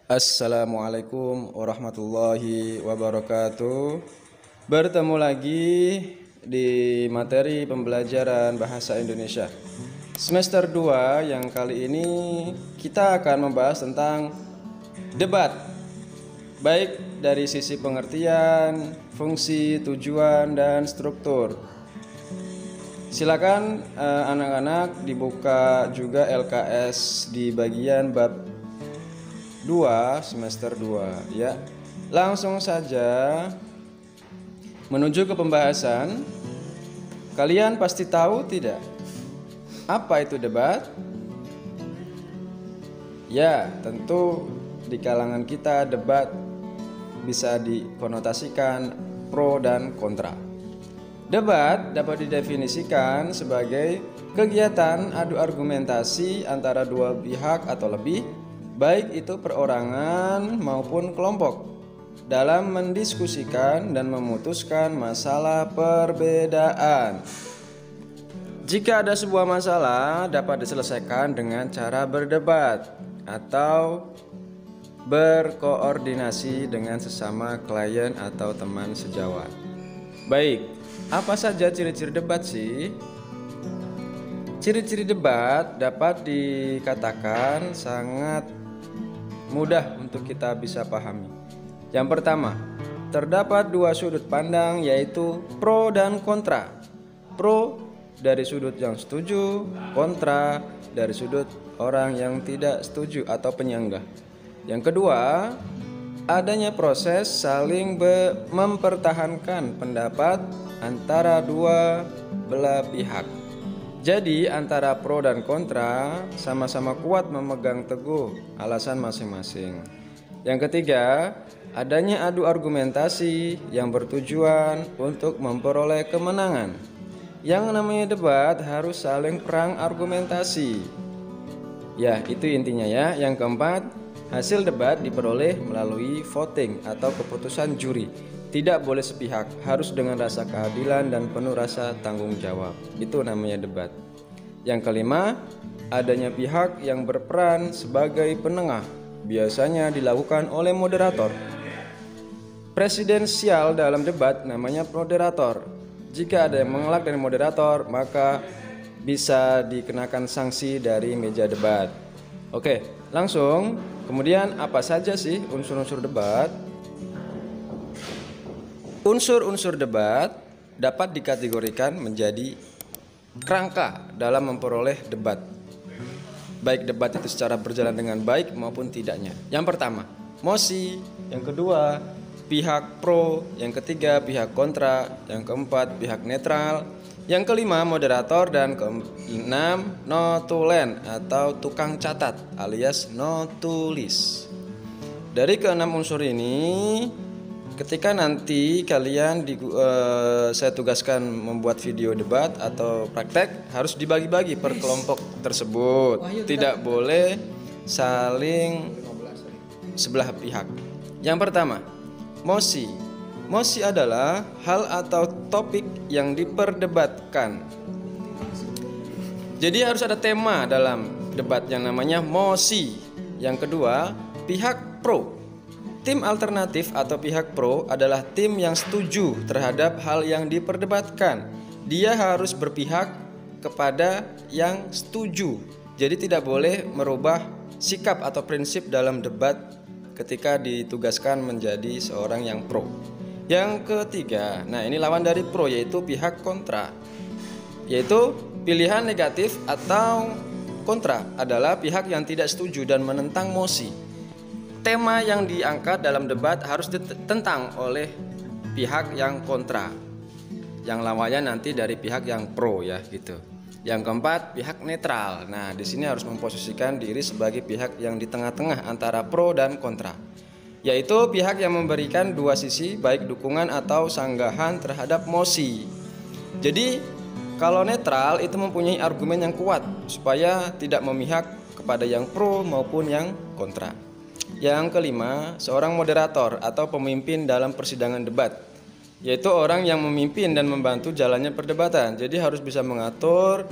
Assalamualaikum warahmatullahi wabarakatuh. Bertemu lagi di materi pembelajaran bahasa Indonesia semester 2 yang kali ini kita akan membahas tentang debat, baik dari sisi pengertian, fungsi, tujuan, dan struktur. Silakan anak-anak dibuka juga LKS di bagian bab 2 semester 2 ya. Langsung saja menuju ke pembahasan. Kalian pasti tahu tidak apa itu debat? Ya, tentu di kalangan kita debat bisa dikonotasikan pro dan kontra. Debat dapat didefinisikan sebagai kegiatan adu argumentasi antara dua pihak atau lebih, baik itu perorangan maupun kelompok, dalam mendiskusikan dan memutuskan masalah perbedaan. Jika ada sebuah masalah dapat diselesaikan dengan cara berdebat atau berkoordinasi dengan sesama klien atau teman sejawat. Baik, apa saja ciri-ciri debat sih? Ciri-ciri debat dapat dikatakan sangat mudah untuk kita bisa pahami. Yang pertama, terdapat dua sudut pandang yaitu pro dan kontra. Pro dari sudut yang setuju, kontra dari sudut orang yang tidak setuju atau penyanggah. Yang kedua, adanya proses saling mempertahankan pendapat antara dua belah pihak. Jadi antara pro dan kontra sama-sama kuat memegang teguh alasan masing-masing. Yang ketiga, adanya adu argumentasi yang bertujuan untuk memperoleh kemenangan. Yang namanya debat harus saling perang argumentasi. Ya, itu intinya ya. Yang keempat, hasil debat diperoleh melalui voting atau keputusan juri. Tidak boleh sepihak, harus dengan rasa keadilan dan penuh rasa tanggung jawab. Itu namanya debat. Yang kelima, adanya pihak yang berperan sebagai penengah. Biasanya dilakukan oleh moderator. Presidensial dalam debat namanya moderator. Jika ada yang mengelak dari moderator, maka bisa dikenakan sanksi dari meja debat. Oke, langsung. Kemudian apa saja sih unsur-unsur debat? Unsur-unsur debat dapat dikategorikan menjadi kerangka dalam memperoleh debat. Baik debat itu secara berjalan dengan baik maupun tidaknya. Yang pertama, mosi. Yang kedua, pihak pro. Yang ketiga, pihak kontra. Yang keempat, pihak netral. Yang kelima, moderator. Dan keenam, notulen atau tukang catat alias notulis. Dari keenam unsur ini, ketika nanti kalian saya tugaskan membuat video debat atau praktek, harus dibagi-bagi per kelompok tersebut. Tidak boleh saling sebelah pihak. Yang pertama, mosi. Mosi adalah hal atau topik yang diperdebatkan. Jadi harus ada tema dalam debat yang namanya mosi. Yang kedua, pihak pro. Tim alternatif atau pihak pro adalah tim yang setuju terhadap hal yang diperdebatkan. Dia harus berpihak kepada yang setuju. Jadi tidak boleh merubah sikap atau prinsip dalam debat ketika ditugaskan menjadi seorang yang pro. Yang ketiga, nah ini lawan dari pro yaitu pihak kontra. Yaitu pilihan negatif atau kontra adalah pihak yang tidak setuju dan menentang mosi. Tema yang diangkat dalam debat harus ditentang oleh pihak yang kontra. Yang lawannya nanti dari pihak yang pro ya gitu. Yang keempat, pihak netral. Nah, di sini harus memposisikan diri sebagai pihak yang di tengah-tengah antara pro dan kontra. Yaitu pihak yang memberikan dua sisi baik dukungan atau sanggahan terhadap mosi. Jadi, kalau netral itu mempunyai argumen yang kuat supaya tidak memihak kepada yang pro maupun yang kontra. Yang kelima, seorang moderator atau pemimpin dalam persidangan debat, yaitu orang yang memimpin dan membantu jalannya perdebatan. Jadi harus bisa mengatur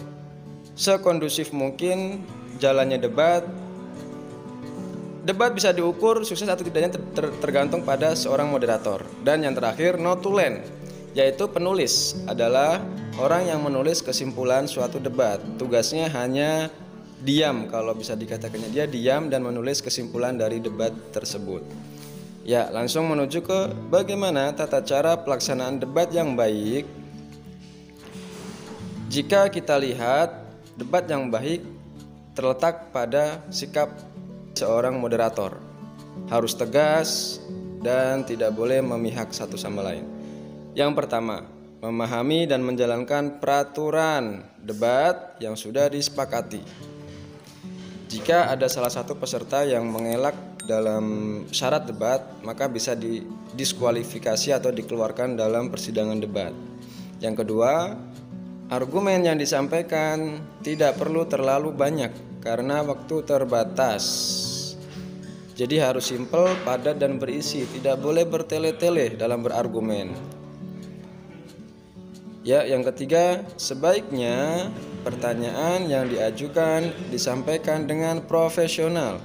sekondusif mungkin jalannya debat Debat bisa diukur sukses atau tidaknya tergantung pada seorang moderator. Dan yang terakhir, notulen, yaitu penulis adalah orang yang menulis kesimpulan suatu debat. Tugasnya hanya diam, kalau bisa dikatakannya dia diam dan menulis kesimpulan dari debat tersebut. Ya, langsung menuju ke bagaimana tata cara pelaksanaan debat yang baik. Jika kita lihat, debat yang baik terletak pada sikap seorang moderator. Harus tegas dan tidak boleh memihak satu sama lain. Yang pertama, memahami dan menjalankan peraturan debat yang sudah disepakati. Jika ada salah satu peserta yang mengelak dalam syarat debat, maka bisa didiskualifikasi atau dikeluarkan dalam persidangan debat. Yang kedua, argumen yang disampaikan tidak perlu terlalu banyak karena waktu terbatas. Jadi harus simpel, padat dan berisi, tidak boleh bertele-tele dalam berargumen. Ya, yang ketiga, sebaiknya pertanyaan yang diajukan disampaikan dengan profesional.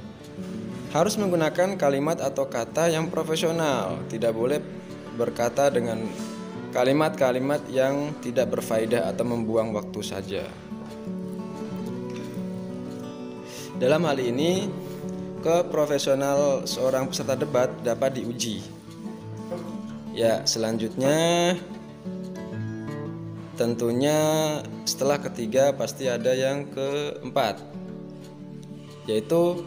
Harus menggunakan kalimat atau kata yang profesional, tidak boleh berkata dengan kalimat-kalimat yang tidak berfaedah atau membuang waktu saja. Dalam hal ini, keprofesional seorang peserta debat dapat diuji. Ya, selanjutnya tentunya setelah ketiga pasti ada yang keempat, yaitu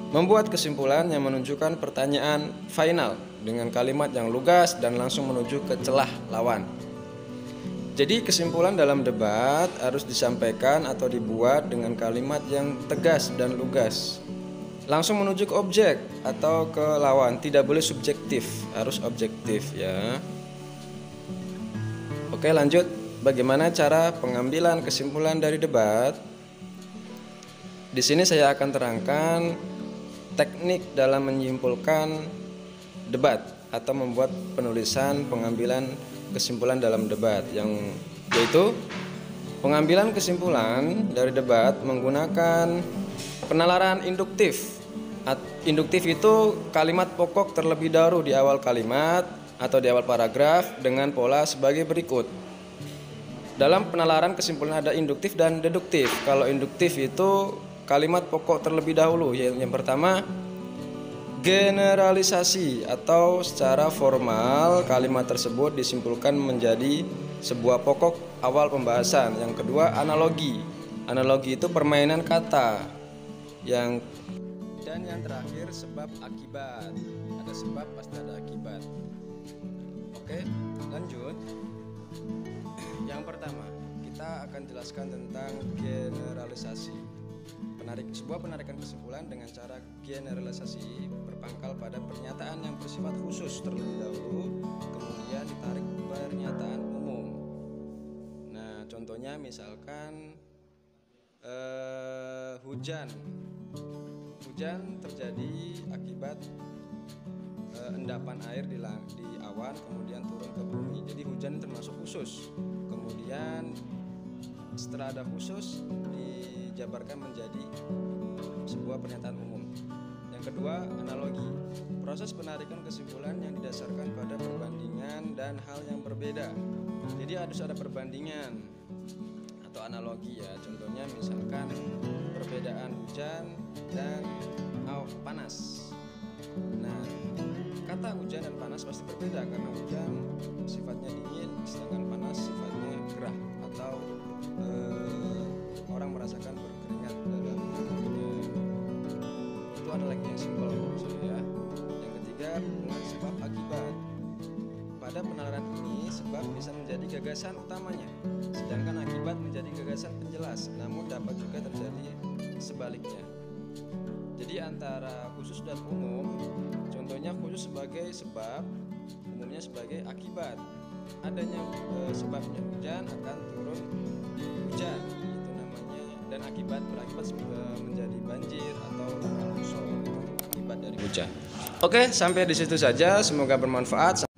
membuat kesimpulan yang menunjukkan pertanyaan final dengan kalimat yang lugas dan langsung menuju ke celah lawan. Jadi kesimpulan dalam debat harus disampaikan atau dibuat dengan kalimat yang tegas dan lugas. Langsung menuju ke objek atau ke lawan, tidak boleh subjektif, harus objektif ya. Oke, lanjut. Bagaimana cara pengambilan kesimpulan dari debat? Di sini saya akan terangkan teknik dalam menyimpulkan debat atau membuat penulisan pengambilan kesimpulan dalam debat, yang yaitu pengambilan kesimpulan dari debat menggunakan penalaran induktif. Induktif itu kalimat pokok terlebih dahulu di awal kalimat atau di awal paragraf dengan pola sebagai berikut. Dalam penalaran kesimpulan ada induktif dan deduktif. Kalau induktif itu kalimat pokok terlebih dahulu. Yang pertama, generalisasi atau secara formal kalimat tersebut disimpulkan menjadi sebuah pokok awal pembahasan. Yang kedua, analogi. Analogi itu permainan kata. Dan yang terakhir, sebab akibat. Ada sebab pasti ada akibat. Oke, lanjut. Yang pertama, kita akan jelaskan tentang generalisasi. Sebuah penarikan kesimpulan dengan cara generalisasi berpangkal pada pernyataan yang bersifat khusus terlebih dahulu, kemudian ditarik pernyataan umum. Nah, contohnya misalkan hujan terjadi akibat endapan air di awan kemudian turun ke bumi. Jadi hujan termasuk khusus. Kemudian setelah ada khusus dijabarkan menjadi sebuah pernyataan umum. Yang kedua, analogi. Proses penarikan kesimpulan yang didasarkan pada perbandingan dan hal yang berbeda. Jadi harus ada perbandingan atau analogi ya. Contohnya misalkan perbedaan hujan dan panas. Nah, kata hujan dan panas pasti berbeda karena hujan sifatnya dingin, sedangkan panas sifatnya gerah atau orang merasakan berkeringat dalam tubuhnya. Itu ada lagi yang simpel menurut saya. Yang ketiga, hubungan sebab akibat. Pada penalaran ini, sebab bisa menjadi gagasan utamanya, sedangkan akibat menjadi gagasan penjelas, namun dapat juga terjadi sebaliknya. Jadi antara khusus dan umum, contohnya khusus sebagai sebab, umumnya sebagai akibat. Adanya sebabnya hujan akan turun hujan, itu namanya, dan berakibat menjadi banjir atau longsor, akibat dari hujan. Oke, sampai di situ saja. Semoga bermanfaat.